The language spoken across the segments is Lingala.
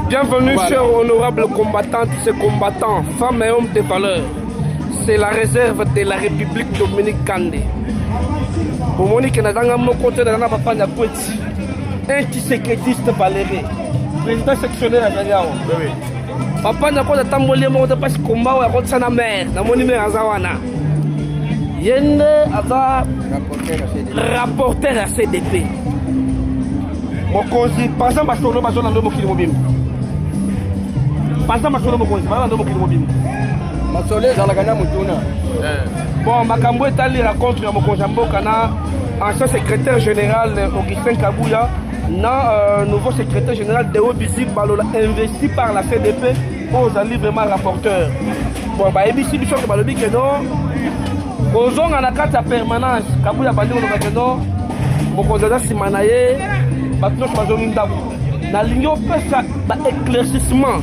Bienvenue, chers honorables combattantes et combattants, femmes et hommes de valeur. C'est la réserve de la République Dominique Kandé. Pour Monique Nazanga Mokote de la Papa Nakweti, un tisséquetiste valéré, président sectionnaire à Zagao. Papa Nakweta Tambolé Monte Pas Combat ou à Rotsana Mère, dans mon numéro Azawana. Yende Aza, rapporteur à CDP. Mokonzi, par exemple, parce que nous avons un mobile mobile. Par exemple, parce que nous avons un mobile mobile. Masolé, Zalagana Moutouna. Bon, Makambo est allé raconter à Mokonjambo Kana, ancien secrétaire général Augustin Kabouya, nouveau secrétaire général de Obisi Balola, investi par la CDP, aux alliés vraiment rapporteurs. Bon, bah, Ebisi Bishop Balobi que non, aux on a la carte à permanence, Kabouya Balobi que non, Mokonjada Simanaye. Na ligne éclaircissement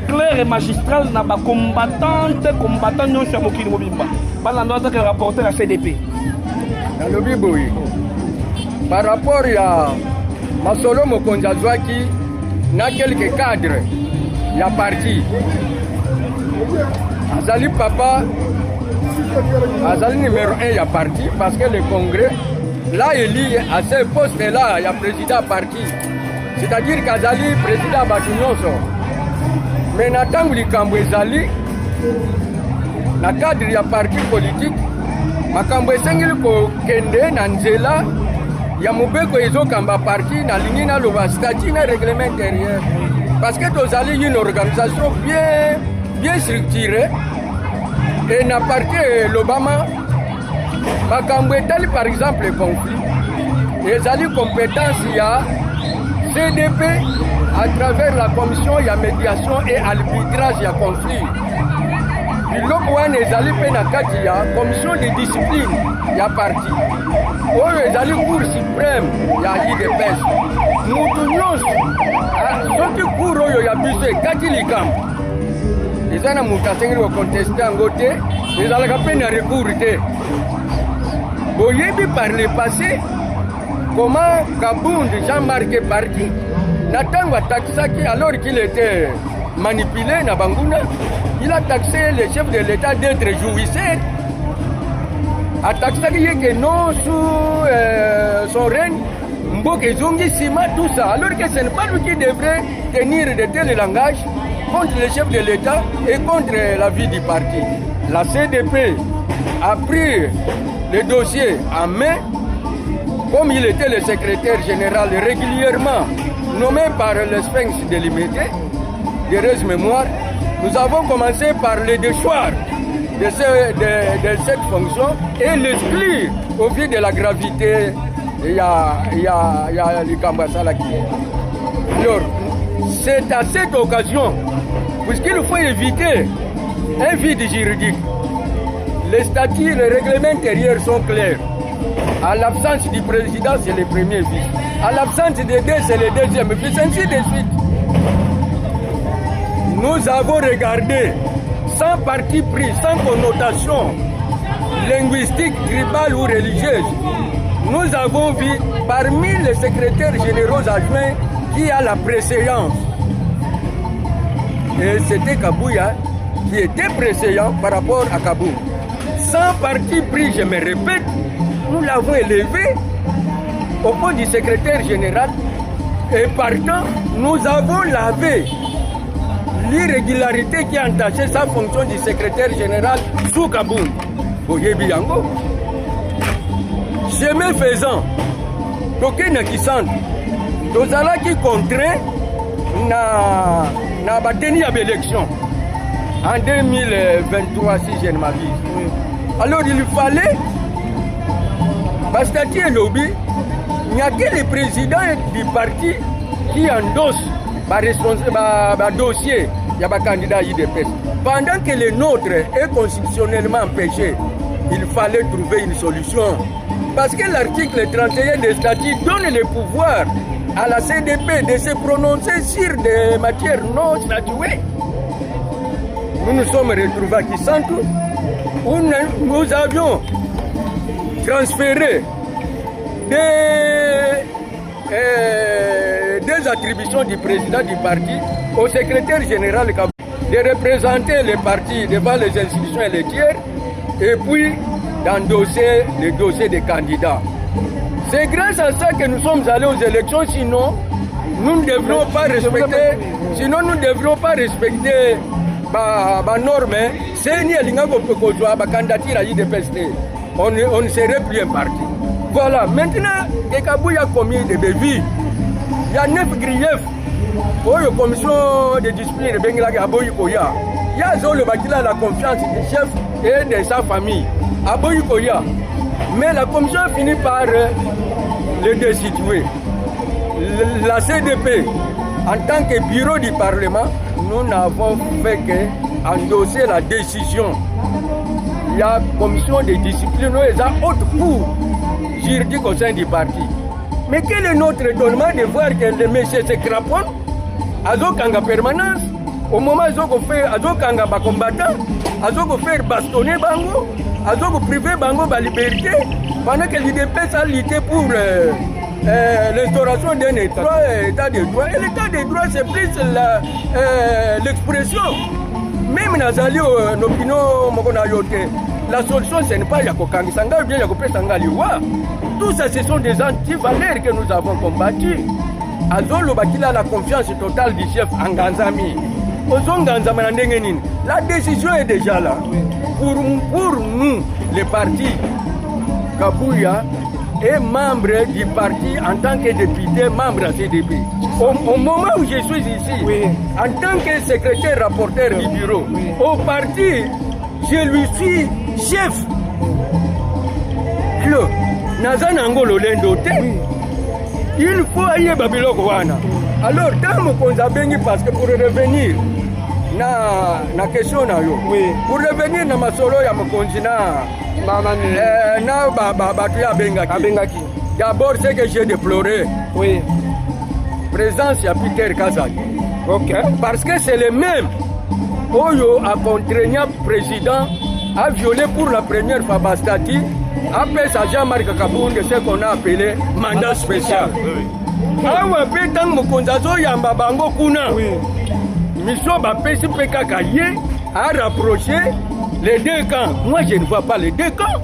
clair et magistral na combattant non sur Mokili Mobimba. Par la note que rapporteur à CDP. Dans le Biboui. Par rapport à Masolo Mokonjazwaki, na quelques cadres, il y a parti. Azali Papa, Azali numéro 1, il y a parti parce que le congrès. Là, il y a à ce poste-là, il y a président parti. C'est-à-dire qu'Azali, président Batunyoso. Mais Nathan Likambo Zali, dans le cadre, il y a parti politique. Makambo Sengil ko Kende, Nanzela, il y a Moubeko Ezo Kamba parti, dans ligne na le statut na règlement intérieur. Parce que Tozali, il y a une organisation bien structurée. Et n'a parti l'Obama. Makambo etali par exemple le conflit. Les alliés compétences, il y a CDP à travers la commission, il y a médiation et arbitrage, il y a conflit. Et l'autre, les alliés pénacati, il y a commission de discipline, il y a parti. Oh, les alliés cour suprême, il y a IDPS. Nous tous, ceux qui courent, il y a busé, Katilikam. Les gens qui ont contesté en côté, les alliés peine à recours. Boyebi par le passé, comment Kabound, Jean-Marc est parti, Natangwa Taksaki, alors qu'il était manipulé, Nabanguna, il a taxé le chef de l'État d'être jouisseur. A Taksaki, que non, sous son règne, Mboke Zongi, Sima, tout ça, alors que ce n'est pas lui qui devrait tenir de tels langages contre le chef de l'État et contre la vie du parti. La CDP a pris le dossier en main, comme il était le secrétaire général régulièrement nommé par le Sphinx délimité, d'heureuse mémoire, nous avons commencé par le déchoir de cette fonction et l'exclure au vu de la gravité. Il y a le Kambasala qui est. Alors, c'est à cette occasion, puisqu'il faut éviter un vide juridique. Les statuts et les règlements intérieurs sont clairs. À l'absence du président, c'est le premier vice. À l'absence des deux, c'est le deuxième. Et puis ainsi de suite. Nous avons regardé, sans parti pris, sans connotation linguistique, tribale ou religieuse. Nous avons vu parmi les secrétaires généraux adjoints qui a la préséance. Et c'était Kabouya qui était préséant par rapport à Kabou. Sans parti pris, je me répète, nous l'avons élevé au poste du secrétaire général et partant, nous avons lavé l'irrégularité qui a entaché sa fonction du secrétaire général sous Kaboun. Boyebi Yango. Chemin faisant, Tokena qui sent, Tozala qui contraint na bateni à l'élection en 2023, si je ne m'abuse. Alors il fallait, Bastati et Lobby, il n'y a que le président du parti qui endosse le dossier, il y a un candidat IDPS. Pendant que le nôtre est constitutionnellement empêché, il fallait trouver une solution. Parce que l'article 31 des statuts donne le pouvoir à la CDP de se prononcer sur des matières non statuées. Nous nous sommes retrouvés à Kisantu, où nous avions transféré des des attributions du président du parti au secrétaire général de représenter les partis devant les institutions électives et puis d'endosser les dossiers des candidats. C'est grâce à ça que nous sommes allés aux élections, sinon nous ne devrions pas respecter, les normes. C'est ni candidature à l'IDPST. On ne serait plus un parti. Voilà, maintenant que Kabou a commis des bévis, il y a 9 griefs. Pour la commission de discipline de Benguela Aboyi Koya, il y a la confiance du chef et de sa famille. Aboyi Koya. Mais la commission a fini par le destituer. La CDP, en tant que bureau du Parlement, nous n'avons fait qu'endosser la décision. La commission de discipline est à haute cour juridique au sein du parti. Mais quel est notre étonnement de voir que le monsieur se craponne à Zokanga permanence, au moment où on fait Azokanga combattant, Azoko faire bastonner Bango, Azoko priver Bango de la liberté, pendant que l'IDPS a lutté pour l'instauration d'un état de droit. Et l'état de droit, c'est plus l'expression. Même Nazali, l'opinion, la solution, ce n'est pas Yakokang Sanga ou bien Yakopé Sangaliwa. Tout ça, ce sont des antivaleurs que nous avons combattus. Azolo Bakila, la confiance totale du chef Anganzami. La décision est déjà là. Pour nous, les partis, Kabouya est membre du parti en tant que député, membre à CDP. Au moment où je suis ici, en tant que secrétaire rapporteur du bureau, au parti, je lui suis chef. Alors, Nazanangolo Lendote, il faut aller à Babiloko Wana. Alors, dans mon konzabengi, parce que pour revenir, na question na yo pour revenir na masolo ya mokonzi na batu ya bengaki d'abord c'est que j'ai déploré présence ya Peter Kazadi parce que c'est le même oyo a contraigné président a violé pour la première fois Bastati après ça Jean-Marc Kabunde ce qu'on a appelé mandat spécial awa pe tang mokonzi azo yamba bango kuna Mission Bapesi Pekakaye a rapproché les deux camps. Moi, je ne vois pas les deux camps.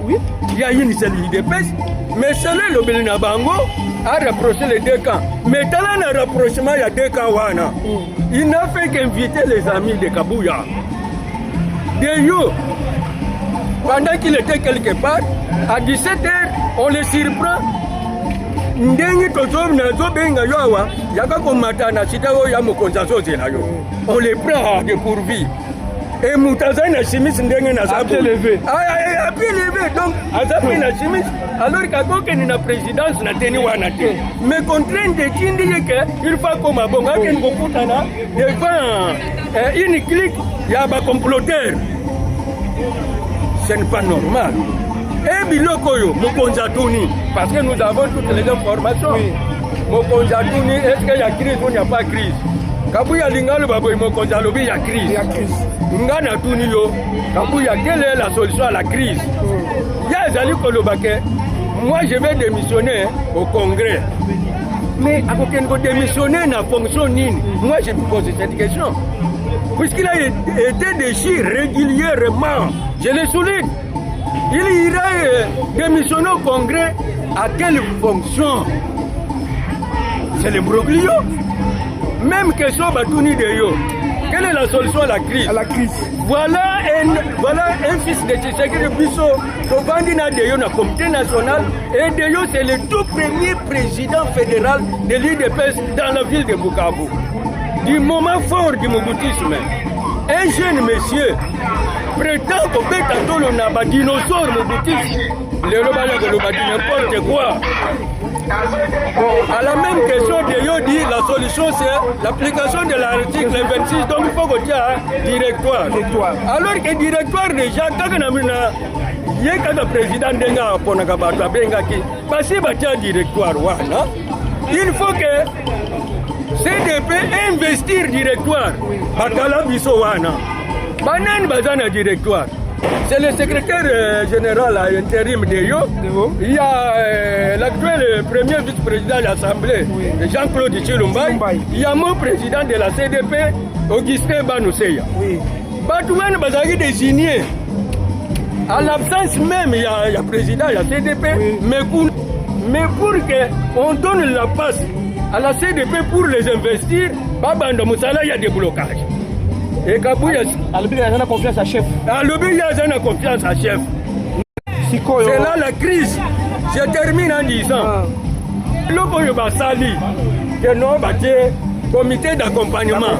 Il y a une seule IDPS. Mais celui le Belina Bango a rapproché les deux camps. Mais dans le rapprochement, il y a deux camps. Il n'a fait qu'inviter les amis de Kabouya. De yo, pendant qu'il était quelque part, à 17h, on le surprend. Ndengi tozom na zobenga yowa yaka komatana sitawo ya mokonza zoze na yo on les prend à dépourvu et mutazana chimis ndengi na zapo levé a pu lever donc azapi na chimis alors kakoke ni na présidence na teni wana te mais contrainte de tindi que il faut comme bon aken kokutana devant une clique ya ba comploteur ce n'est pas normal. Et Bilokoyo, Mokonzatouni, parce que nous avons toutes les informations. Mokonzatouni, est-ce qu'il y a crise ou il n'y a pas crise? Kabouya Lingalo Baboy Mokonzalobi, il y a crise. Ngana Tounio, Kabouya, quelle est la solution à la crise? Yazali Kolobake, moi je vais démissionner au Congrès. Mais à aucun côté démissionner n'a fonctionné. Moi je me pose cette question. Puisqu'il a été déchiré régulièrement, je le souligne. Il ira démissionner au Congrès à quelle fonction? C'est le broglio. Même question Batouni de yo. Quelle est la solution à la crise? Voilà un fils de Tshisekedi Bisso, Tovandina de yo na comité national. Et de yo, c'est le tout premier président fédéral de l'IDPS dans la ville de Bukavu. Du moment fort du Mobutisme. Un jeune monsieur prétend qu'au bétato le naba dinosaure Mobutisme. Le Robaya de l'Obadi n'importe quoi. Bon, à la même question de yo dit la solution c'est l'application de l'article 26, donc il faut que tu aies directoire. Alors que directoire déjà, quand on a il y a un président denga ponaka bato bengaki basi batia directoire wana il faut que CDP investir directoire bakala biso wana banani bazana directoire C'est le secrétaire général à intérim de Yo. Il y a l'actuel premier vice-président de l'Assemblée, Jean-Claude Chilumbaï. Il y a mon président de la CDP, Augustin Banouseya. Batouane Bazagi désigné. À l'absence même, il y a président, il y a CDP, mais pour qu'on donne la passe à la CDP pour les investir, Babanda Moussala, il y a des blocages. Et Kabouya, il y a confiance à chef. Il y a confiance à chef. C'est là la crise. Je termine en disant, le Basali, que non, comité d'accompagnement.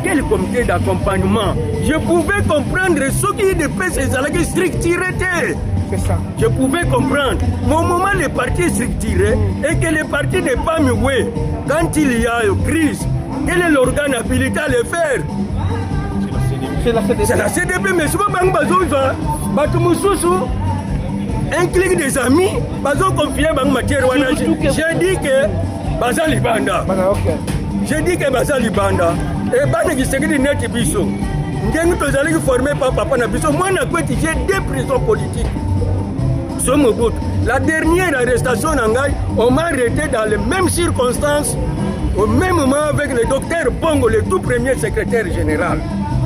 Quel comité d'accompagnement? Je pouvais comprendre ce qui est de paix, c'est la structurité. C'est ça. Je pouvais comprendre. Mais au moment où les partis structurés et que les partis n'est pas mués, quand il y a une crise, quel est l'organe habilité à le faire? C'est la CDP, mais souvent, un clic des amis, j'ai dit que Bazali Banda. J'ai dit que Bazali Banda. Et Banda qui s'est dit net biso. Nous sommes formés par Papa Nabiso. Moi, j'ai 2 prisons politiques. La dernière arrestation, on m'a arrêté dans les mêmes circonstances, au même moment avec le docteur Bongo, le tout premier secrétaire général.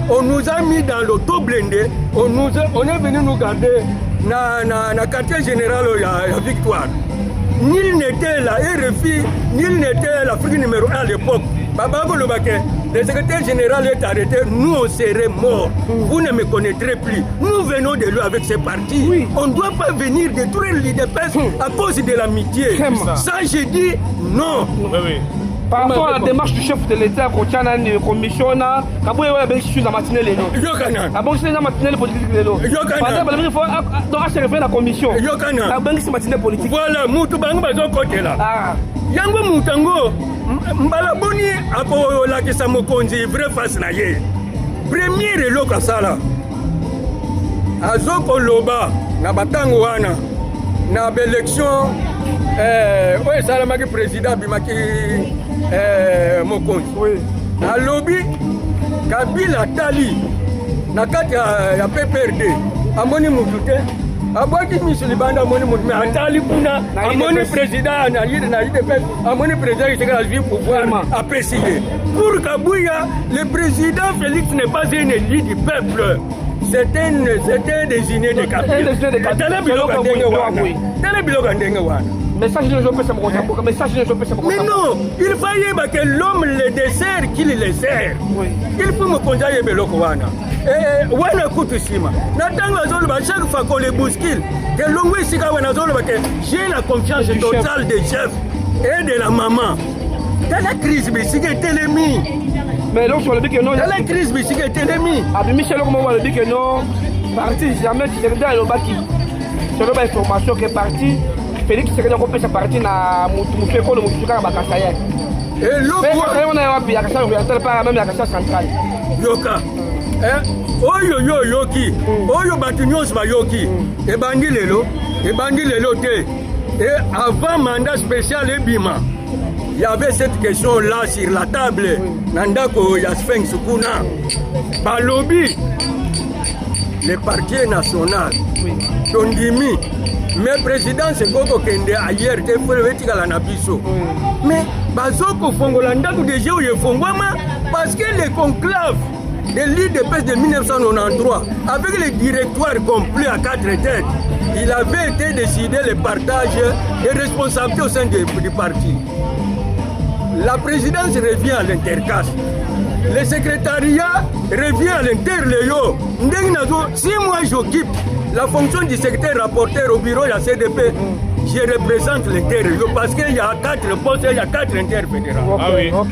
On nous a mis dans l'auto blindé, on est venu nous garder dans le quartier général à Victoire. Nul n'était là, RFI, nul n'était l'Afrique numéro 1 à l'époque. Le secrétaire général est arrêté, nous on serait morts. Vous ne me connaîtrez plus. Nous venons de lui avec ces partis. On ne doit pas venir détruire l'IDPS à cause de l'amitié. Ça, j'ai dit non. Par rapport à la démarche du chef de l'État, la commission, Kabouya a bénéficié de la matinée. La matinée politique. Donc, à la commission. La matinée politique. Voilà, Moutou Bango Bazon côté là. Yango Moutango, Mbalaboni, Ako Lakisa Mokonzi, vrai face na ye. Premier elo Kasala. Azoko Loba, na Batango Wana, na élection, ouais, Salamaki président Bimaki Mokonzi. Oui. Na lobby, Kabila Tali, na kati ya PPRD, Amoni Moutouté. Abouaki Michel Banda, Amoni Moutouté, Atali Kuna, Amoni président, Amoni président qui a le pouvoir apprécié. Pour Kabouya, le président Félix n'est pas un élu du peuple. C'était désigné de Kabila. Message de mais non, il fallait que l'homme le dessert qu'il le sert. Il faut me conduire Beloko Wana. Wana Kutusima. Natanga Zolba, chaque fois qu'on les bouscule, que l'homme j'ai la confiance totale des chefs et de la maman. Dans la crise, mais c'est l'ennemi. Mais là, sur le bic, non. Dans la crise, mais c'est l'ennemi. Avec Michel, comment on va le bic, non. Parti, jamais, tu sais, dans le baki. C'est l'information qui est partie. Félix Tshisekedi a coupé sa partie na Moutou Ekolo Moutou Bakasaya. Et l'autre, on a eu Yakasa oriental par même Yakasa central. Yoka. Oyo yoki. Oyo Batinyos ba yoki. Et bandi lelo te. Et avant mandat spécial Ebima, il y avait cette question là sur la table. Nandako Yasfeng Sukuna. Balobi. Le parti national. Tondimi. Mais président c'est Koko Kende ailleurs te faut le tika la nabiso. Mais bazoko fongolanda ko déjà ou fongwama parce que le conclave de l'IDPS de 1993 avec le directoire complet à 4 têtes, il avait été décidé le partage des responsabilités au sein du parti. La présidence revient à l'intercaste. Le secrétariat revient à l'interléo. Si moi j'occupe la fonction du secrétaire rapporteur au bureau de la CDP, je représente l'interléo parce qu'il y a 4 postes, il y a 4 interfédéraux.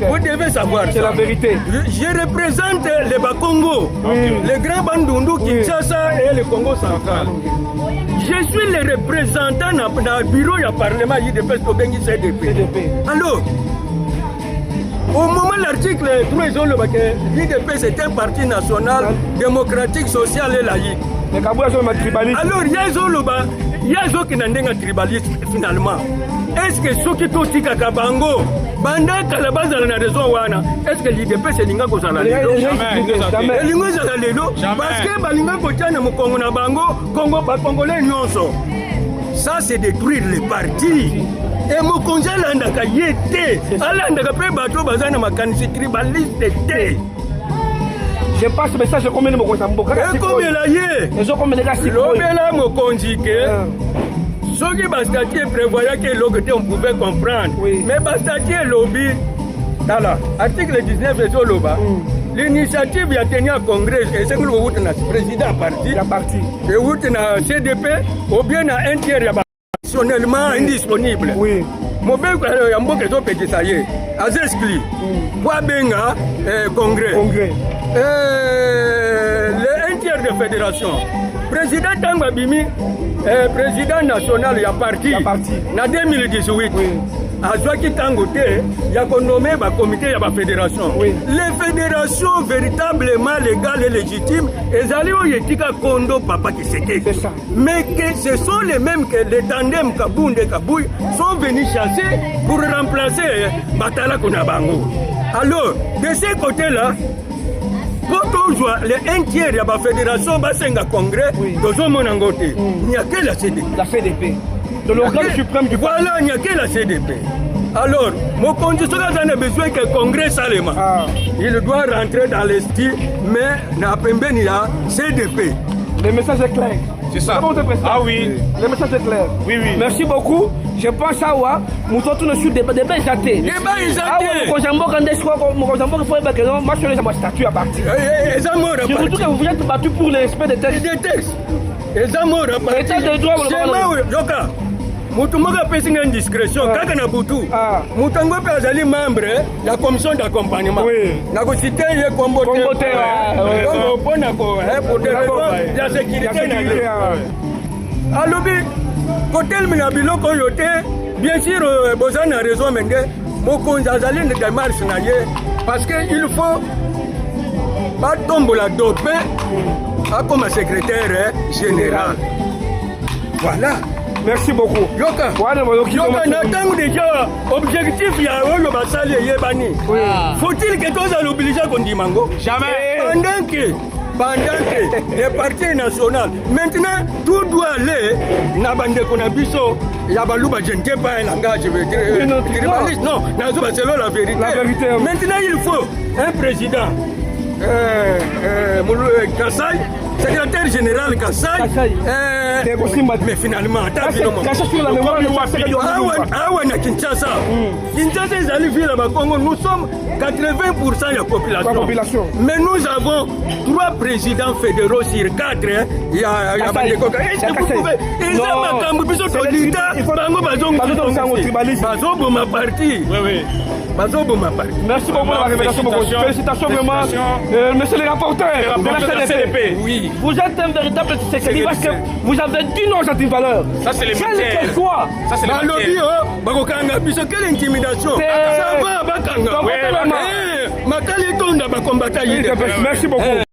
Vous devez savoir. C'est la vérité. Je représente le Bakongo, le Grand Bandundu, Kinshasa et le Congo central. Je suis le représentant dans le bureau du Parlement IDPS Kobengi CDP. Alors, au moment de l'article 3, l'IDPS est un parti national, démocratique, social et laïque. Alors, il y a des gens qui n'ont pas tribalisme finalement. est-ce que soki totikaka bango banda kala bazala na raison wana est-ce que l'IDPS elinga kozala lelo elingo ezala lelo parce que balinga kotia na mokongo na bango kongo bakongolais nyonso. Ça c'est détruire les partis. Et mokonzi alandaka ye te alandaka mpe bato baza na makanisi tribaliste te. Je passe le message combien de mokonzi mboka ekomela ye lobela mokonzi ke soki bastatut prévoyaki eloko te on pouvait comprendre mais bastatut elobi tala article 19 ezoloba l'initiative ya tenu ya congrès esengi kowuta na président ya parti ewuti na CDP ou bien na un tiers ya traditionnellement indisponible. Mobeko ya mboka ezopekisa ye azeskli po abenga congrès. Le un tiers de fédération président ntango abimi président national ya parti na 2018 azwaki ntango te ya konome bakomité ya bafédération. Les fédérations véritablement légales et légitimes ezali oyo etika kondo papa Tshisekedi, mais que ce sont les mêmes que les tandem Kabund et Kabouy sont venus chasser pour remplacer Batala Kunabango. Alors de ce côté là pour les un tiers de la fédération basenga congrès tozomona ngote n'y a que la CDP. De l'organe suprême du voilà, il n'y a que la CDP. Alors, mon condition a besoin que le Congrès Salema. Il doit rentrer dans les styles, mais n'a pas la CDP. Le message est clair. C'est ça. Ah oui. Le message est clair. Oui. Merci beaucoup. Je pense à moi. Nous sommes sur des débat exaté. Débat exaté. Ah oui, quand j'en vois il faut que moi je suis statut à partir. Surtout que vous êtes battu pour le respect des textes. Des textes. Les amours à partir. État de droit. Mutu moka pesi nga indiscrétion kaka na butu mutu ngo pe azali membre ya commission d'accompagnement na ko citer ye kombo te kombo pona ko pour des raisons ya sécurité na alobi kotel mina biloko yote bien sûr bozana raison menge mokonzi azali de démarche na ye parce que il faut pas tomber la dopé comme secrétaire général. Voilà. Merci beaucoup. Yoka n'attend déjà objectif ya oyo basali yebani. Faut-il que tous à l'obliger qu'on dit mango? Jamais. Pendant que les partis nationaux, maintenant tout doit aller na bande konabiso ya baluba jente pas un langage tribaliste. Non, selon la vérité. Maintenant il faut un président Kassai, secrétaire général Kassai, mais finalement, Kinshasa, nous sommes 80% de la population. Mais nous avons 3 présidents fédéraux sur 4. Il y a merci beaucoup pour la révélation. Félicitations vraiment, monsieur le rapporteur de la CDP. Oui. Vous êtes un véritable Tshisekedi parce que vous avez dit non à cette valeur. Ça c'est les militaires. Quel que soit. Ça c'est les militaires. Quelle intimidation. Ça va, Bakanga. Makali Tonda, Merci beaucoup.